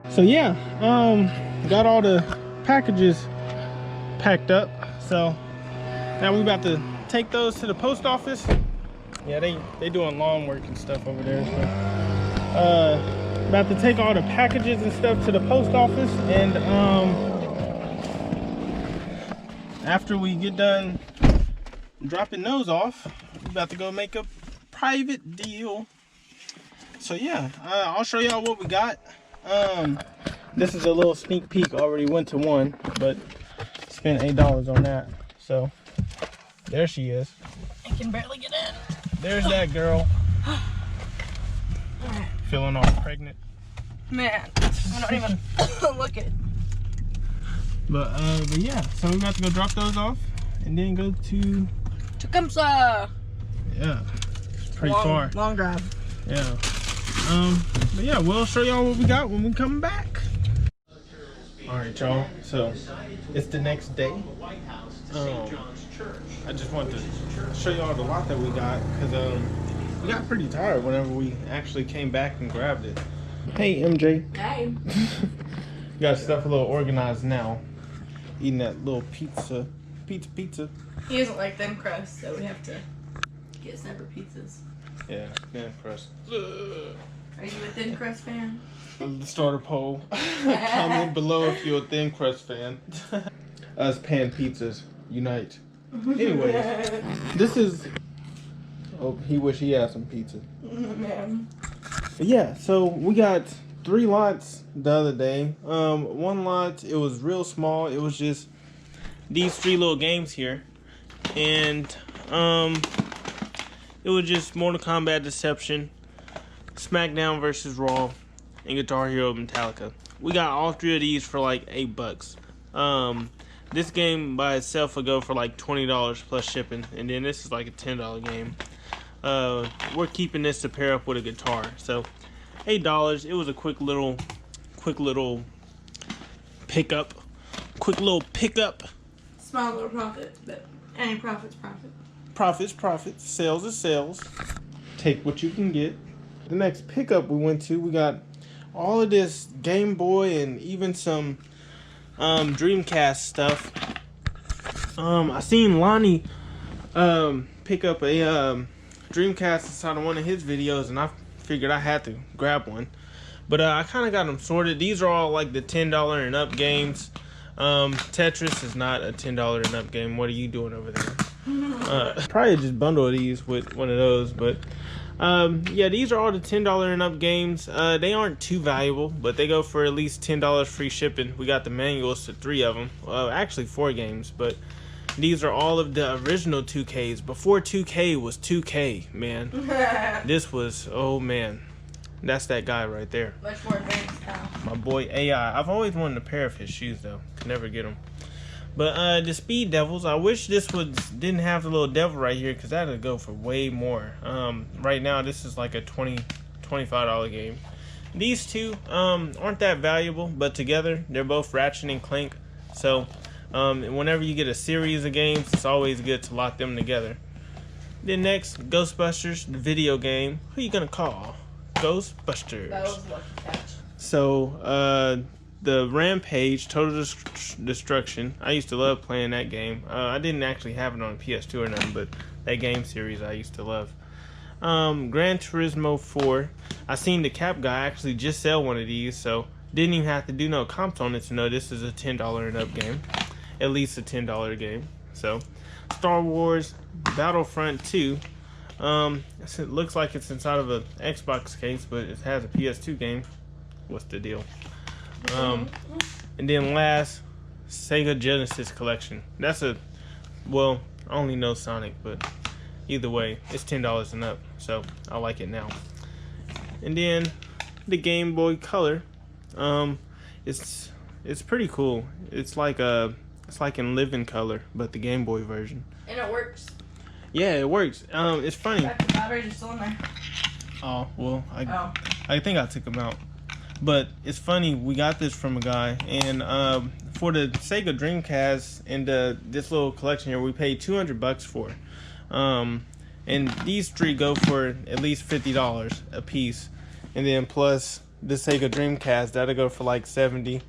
So yeah, got all the packages packed up. So now we about to take those to the post office. Yeah, they doing lawn work and stuff over there. So about to take all the packages and stuff to the post office, and after we get done dropping those off, we're about to go make a private deal. So yeah, I'll show y'all what we got. This is a little sneak peek. Already went to one, but spent $8 on that. So there she is. I can barely get in. There's that girl. Feeling all pregnant. Man, I don't even look at it. But yeah, so we're about to go drop those off and then go to Tecumseh. Yeah, it's pretty far. Long drive. Yeah. But yeah, we'll show y'all what we got when we come back. All right, y'all. So it's the next day. I just wanted to show y'all the lot that we got because we got pretty tired whenever we actually came back and grabbed it. Hey, MJ. Hey. You got stuff a little organized now. Eating that little pizza. He doesn't like thin crust, so we have to get separate pizzas. Yeah, thin crust. Are you a thin crust fan? The starter poll. Comment below if you're a thin crust fan. Us pan pizzas unite. Anyways, this is. Oh, he wish he had some pizza. Man. But yeah, so we got 3 lots the other day. One lot, it was real small. It was just these 3 little games here, and it was just Mortal Kombat Deception, SmackDown vs. Raw, and Guitar Hero Metallica. We got all 3 of these for like $8. This game by itself would go for like $20 plus shipping, and then this is like a $10 game. We're keeping this to pair up with a guitar, so $8. It was a quick little pickup. Small little profit, but any profit's profit. Profits. Sales is sales. Take what you can get. The next pickup we went to, we got all of this Game Boy and even some Dreamcast stuff. I seen Lonnie pick up a Dreamcast inside of one of his videos, and I figured I had to grab one. But I kind of got them sorted. These are all like the $10 and up games. Tetris is not a $10 and up game. What are you doing over there? Probably just bundle these with one of those. But yeah, these are all the $10 and up games. They aren't too valuable, but they go for at least $10 free shipping. We got the manuals to 3 of them. Actually 4 games, but these are all of the original 2Ks. Before 2K was 2K, man. This was, oh man. That's that guy right there. Much more advanced now. My boy AI. I've always wanted a pair of his shoes though. Could never get them. But the Speed Devils, I wish this didn't have the little devil right here, because that'd go for way more. Right now this is like a $25 game. These 2 aren't that valuable, but together they're both Ratchet and Clank. So whenever you get a series of games, it's always good to lock them together. Then next, Ghostbusters, the video game. Who you gonna call? Ghostbusters. That was a lucky catch. So the Rampage Total Destruction, I used to love playing that game. I didn't actually have it on PS2 or nothing, but that game series I used to love. Gran Turismo 4, I seen the Cap guy actually just sell one of these, so didn't even have to do no comps on it to know this is a $10 and up game. At least a $10 game. So Star Wars Battlefront 2, it looks like it's inside of an Xbox case, but it has a PS2 game. What's the deal? And then last, Sega Genesis Collection. That's well, I only know Sonic, but either way, it's $10 and up, so I like it now. And then the Game Boy Color, it's pretty cool. It's like in living color, but the Game Boy version. And it works. Yeah, it works. It's funny. Back the batteries are still in there. Oh well, Oh. I think I took them out. But it's funny, we got this from a guy, and for the Sega Dreamcast and this little collection here, we paid $200 for. And these three go for at least $50 a piece, and then plus the Sega Dreamcast, that'll go for like $70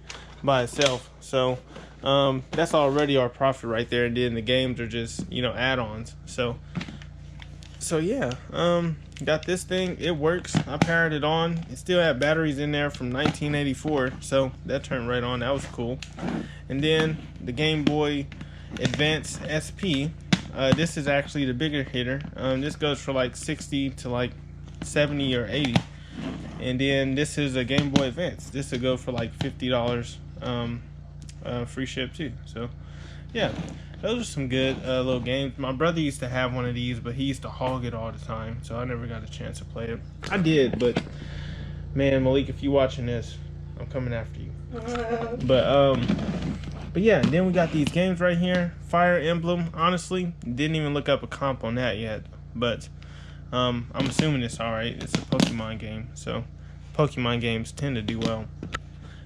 by itself. So that's already our profit right there, and then the games are just, you know, add-ons. So yeah, got this thing. It works. I powered it on. It still had batteries in there from 1984, so that turned right on. That was cool. And then the Game Boy Advance SP. This is actually the bigger hitter. This goes for like 60 to like 70 or 80. And then this is a Game Boy Advance. This will go for like $50 free ship too. So yeah, those are some good little games. My brother used to have one of these, but he used to hog it all the time, so I never got a chance to play it. I did, but man, Malik, if you watching this, I'm coming after you. But yeah, and then we got these games right here. Fire Emblem, honestly, didn't even look up a comp on that yet, but I'm assuming it's alright. It's a Pokemon game, so Pokemon games tend to do well.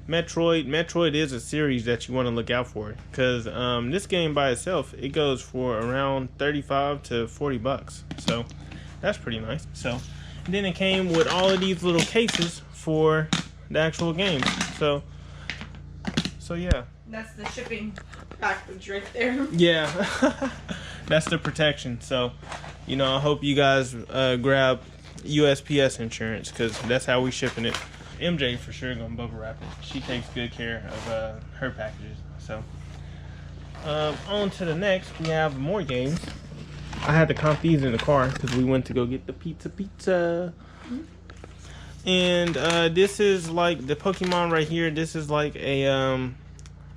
Metroid is a series that you want to look out for, because this game by itself, it goes for around $35 to $40, so that's pretty nice. So and then it came with all of these little cases for the actual games. So yeah. That's the shipping package right there. Yeah, that's the protection. So, you know, I hope you guys grab USPS insurance, because that's how we shipping it. MJ for sure gonna bubble wrap it. She takes good care of her packages. So, on to the next, we have more games. I had to comp these in the car because we went to go get the pizza. And this is like the Pokemon right here. This is like a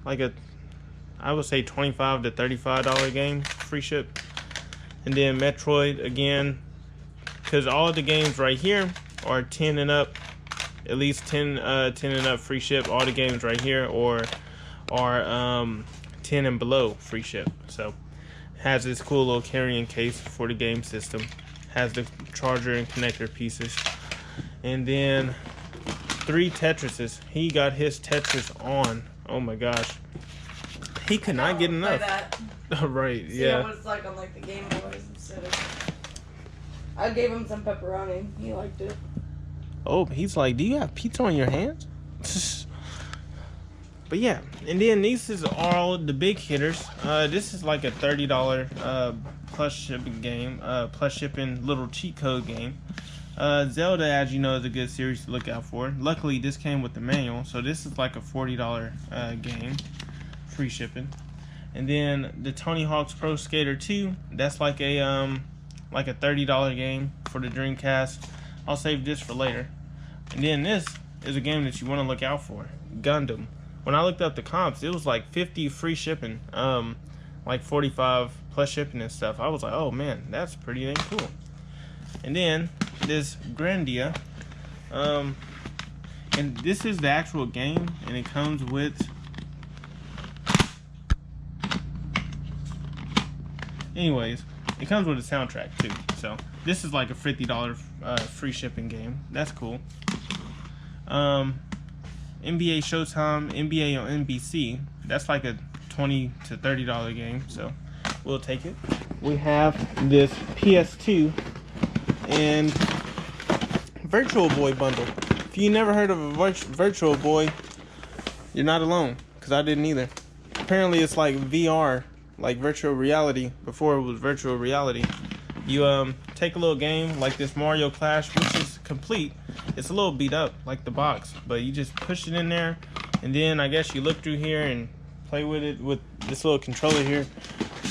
I would say $25 to $35 game, free ship. And then Metroid again, because all of the games right here are 10 and up, at least 10 and up free ship. All the games right here are 10 and below free ship. So has this cool little carrying case for the game system, has the charger and connector pieces, and then 3 Tetrises. He got his Tetris on. Oh my gosh, he could not get enough. Right? See Yeah. what it's like on like the Game Boys instead of. I gave him some pepperoni. He liked it. Oh, he's like, do you have pizza on your hands? But yeah, and then these is all the big hitters. This is like a $30 plus shipping game, plus shipping little cheat code game. Zelda, as you know, is a good series to look out for. Luckily, this came with the manual, so this is like a $40 game, free shipping. And then the Tony Hawk's Pro Skater 2, that's like a $30 game for the Dreamcast. I'll save this for later. And then this is a game that you want to look out for, Gundam. When I looked up the comps, it was like 50 free shipping, like 45 plus shipping and stuff. I was like, oh man, that's pretty dang cool. And then this Grandia, and this is the actual game, and it comes with it comes with a soundtrack too. So this is like a $50 free shipping game. That's cool. NBA Showtime, NBA on NBC. That's like a $20 to $30 game. So we'll take it. We have this PS2 and Virtual Boy bundle. If you never heard of a Virtual Boy, you're not alone, because I didn't either. Apparently it's like VR, like virtual reality, before it was virtual reality. You take a little game like this Mario Clash, which is complete. It's a little beat up like the box, but you just push it in there, and then I guess you look through here and play with it with this little controller here.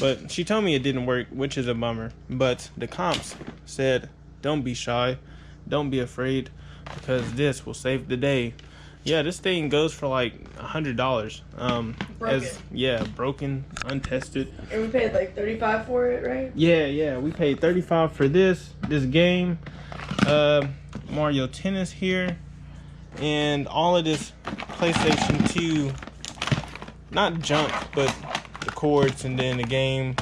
But she told me it didn't work, which is a bummer. But the comps said, don't be shy, don't be afraid, because this will save the day. Yeah, this thing goes for like $100. Broken, untested. And we paid like $35 for it, right? Yeah, we paid $35 for this game. Mario Tennis here, and all of this PlayStation 2, not junk, but the cords, and then the game,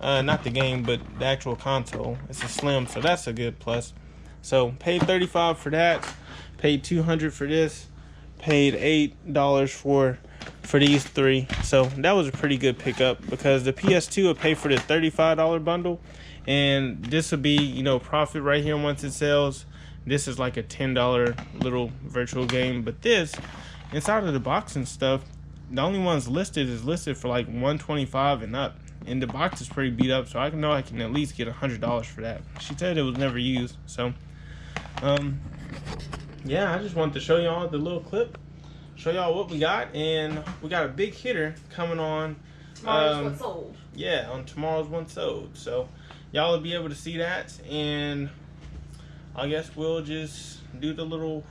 not the game, but the actual console. It's a slim, so that's a good plus. So paid $35 for that, paid $200 for this, paid $8 for these three. So that was a pretty good pickup because the PS2 will pay for the $35 bundle, and this will be, you know, profit right here once it sells. This is like a $10 little virtual game, but this inside of the box and stuff, the only ones listed is listed for like $125 and up, and the box is pretty beat up, so I know I can at least get $100 for that. She said it was never used, so yeah, I just wanted to show y'all the little clip, show y'all what we got, and we got a big hitter coming on Tomorrow's What's Sold. Yeah, on tomorrow's What's Sold. So y'all will be able to see that, and I guess we'll just do the little